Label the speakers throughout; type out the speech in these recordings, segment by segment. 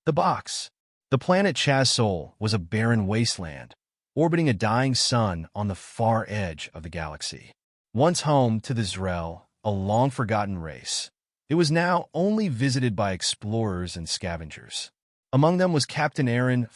Speaker 1: The box. The planet Chassol was a barren wasteland, orbiting a dying sun on the far edge of the galaxy. Once home to the Zrell, a long-forgotten race, it was now only visited by explorers and scavengers. Among them was Captain Erin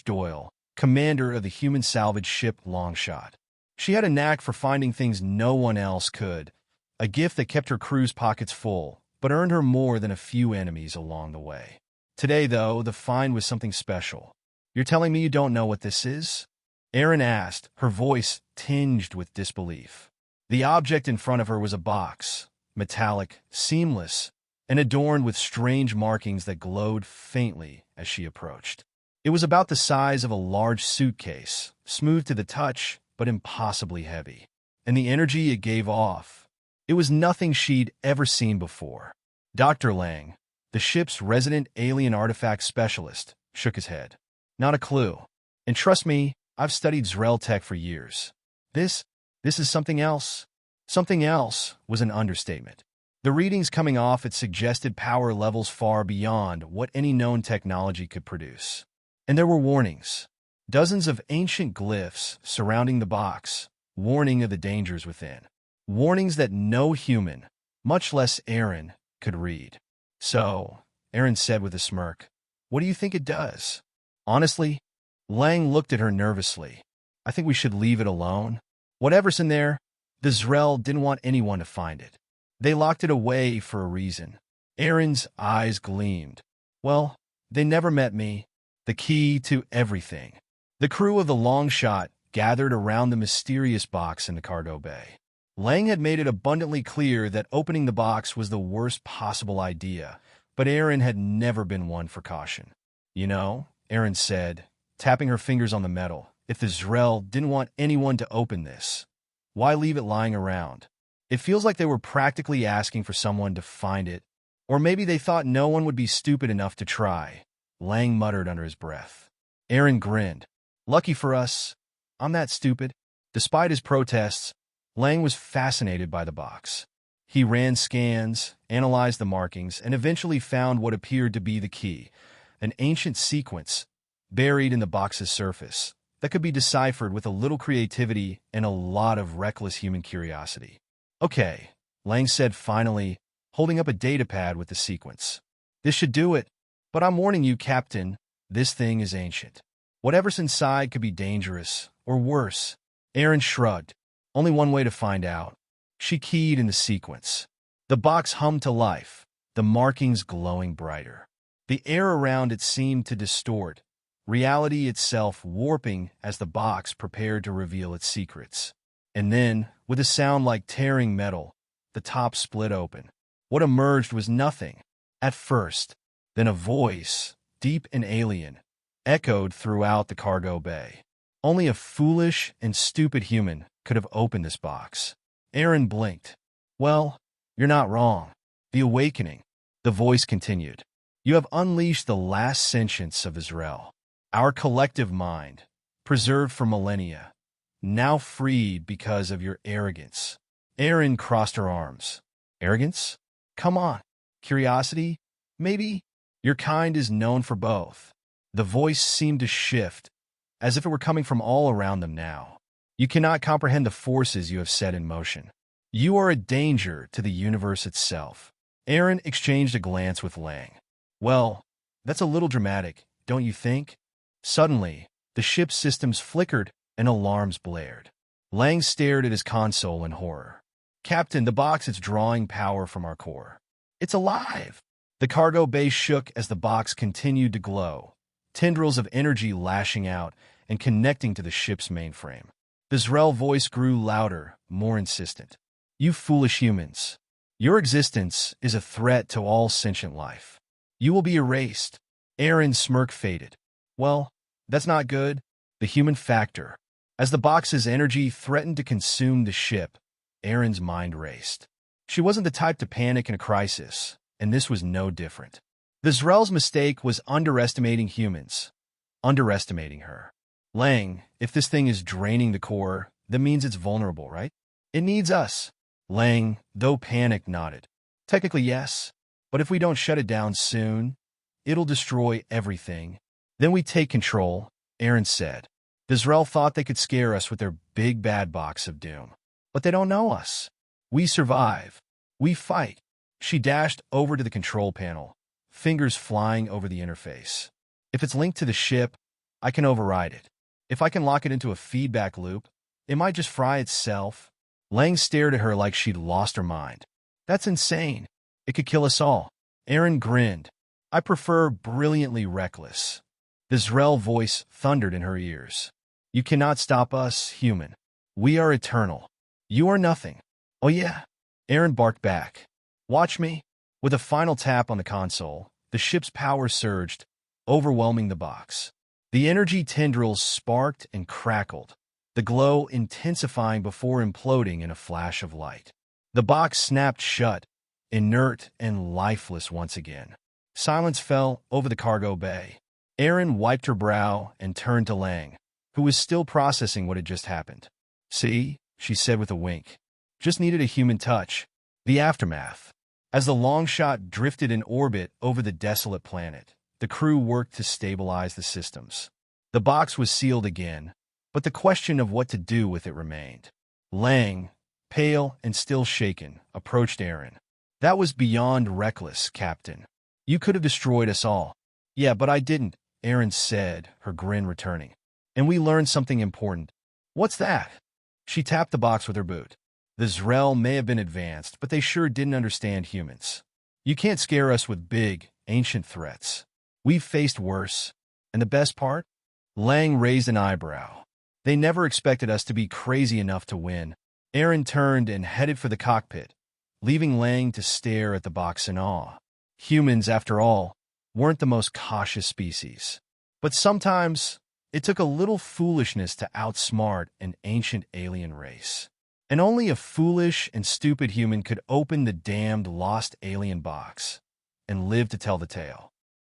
Speaker 1: Doyle, commander of the human salvage ship Longshot. She had a knack for finding things no one else could, a gift that kept her crew's pockets full, but earned her more than a few enemies along the way. Today, though, the find was something special. "You're telling me you don't know what this is?" Erin asked, her voice tinged with disbelief. The object in front of her was a box, metallic, seamless, and adorned with strange markings that glowed faintly as she approached. It was about the size of a large suitcase, smooth to the touch, but impossibly heavy. And the energy it gave off, it was nothing she'd ever seen before. Dr. Lang, the ship's resident alien artifact specialist, shook his head. "Not a clue. And trust me, I've studied Zrell tech for years. This is something else." Something else was an understatement. The readings coming off it suggested power levels far beyond what any known technology could produce. And there were warnings. Dozens of ancient glyphs surrounding the box, warning of the dangers within. Warnings that no human, much less Erin, could read. "So," Erin said with a smirk, "what do you think it does?" "Honestly," Lang looked at her nervously, "I think we should leave it alone. Whatever's in there, the Zrell didn't want anyone to find it. They locked it away for a reason." Erin's eyes gleamed. "Well, they never met me. The key to everything." The crew of the Longshot gathered around the mysterious box in the cargo bay. Lang had made it abundantly clear that opening the box was the worst possible idea, but Erin had never been one for caution. "You know," Erin said, tapping her fingers on the metal, "if the Zrell didn't want anyone to open this, why leave it lying around? It feels like they were practically asking for someone to find it, or maybe they thought no one would be stupid enough to try," Lang muttered under his breath. Erin grinned. "Lucky for us, I'm that stupid." Despite his protests, Lang was fascinated by the box. He ran scans, analyzed the markings, and eventually found what appeared to be the key, an ancient sequence buried in the box's surface that could be deciphered with a little creativity and a lot of reckless human curiosity. "Okay," Lang said finally, holding up a datapad with the sequence. "This should do it, but I'm warning you, Captain, this thing is ancient. Whatever's inside could be dangerous, or worse." Erin shrugged. Only one way to find out. She keyed in the sequence. The box hummed to life, the markings glowing brighter. The air around it seemed to distort, reality itself warping as the box prepared to reveal its secrets. And then, with a sound like tearing metal, the top split open. What emerged was nothing, at first. Then a voice, deep and alien, echoed throughout the cargo bay. Only a foolish and stupid human could have opened this box. Erin blinked. "Well, you're not wrong. The awakening," the voice continued. "You have unleashed the last sentience of Zrell. Our collective mind, preserved for millennia, now freed because of your arrogance." Erin crossed her arms. "Arrogance? Come on. Curiosity? Maybe. Your kind is known for both." The voice seemed to shift, as if it were coming from all around them now. "You cannot comprehend the forces you have set in motion. You are a danger to the universe itself." Erin exchanged a glance with Lang. "Well, that's a little dramatic, don't you think?" Suddenly, the ship's systems flickered and alarms blared. Lang stared at his console in horror. "Captain, the box is drawing power from our core. It's alive!" The cargo bay shook as the box continued to glow, tendrils of energy lashing out and connecting to the ship's mainframe. The Zrell voice grew louder, more insistent. "You foolish humans. Your existence is a threat to all sentient life. You will be erased." Erin's smirk faded. "Well, that's not good." The human factor. As the box's energy threatened to consume the ship, Erin's mind raced. She wasn't the type to panic in a crisis, and this was no different. The Zrell's mistake was underestimating humans. Underestimating her. "Lang, if this thing is draining the core, that means it's vulnerable, right? It needs us." Lang, though panicked, nodded. "Technically, yes. But if we don't shut it down soon, It'll destroy everything. Then we take control, Erin said. The Zrell thought they could scare us with their big bad box of doom. But they don't know us. We survive. We fight. She dashed over to the control panel, fingers flying over the interface. If it's linked to the ship, I can override it. If I can lock it into a feedback loop, it might just fry itself. Lang stared at her like she'd lost her mind. That's insane. It could kill us all. Erin grinned. I prefer brilliantly reckless. The Zrell voice thundered in her ears. You cannot stop us, human. We are eternal. You are nothing. Oh yeah, Erin barked back. Watch me. With a final tap on the console, the ship's power surged, overwhelming the box. The energy tendrils sparked and crackled, the glow intensifying before imploding in a flash of light. The box snapped shut, inert and lifeless once again. Silence fell over the cargo bay. Erin wiped her brow and turned to Lang, who was still processing what had just happened. See, she said with a wink. Just needed a human touch. The aftermath. As the long shot drifted in orbit over the desolate planet, the crew worked to stabilize the systems. The box was sealed again, but the question of what to do with it remained. Lang, pale and still shaken, approached Erin. That was beyond reckless, Captain. You could have destroyed us all. Yeah, but I didn't, Erin said, her grin returning. And we learned something important. What's that? She tapped the box with her boot. The Zrell may have been advanced, but they sure didn't understand humans. You can't scare us with big, ancient threats. We've faced worse. And the best part? Lang raised an eyebrow. They never expected us to be crazy enough to win. Erin turned and headed for the cockpit, leaving Lang to stare at the box in awe. Humans, after all, weren't the most cautious species. But sometimes, it took a little foolishness to outsmart an ancient alien race. And only a foolish and stupid human could open the damned lost alien box and live to tell the tale.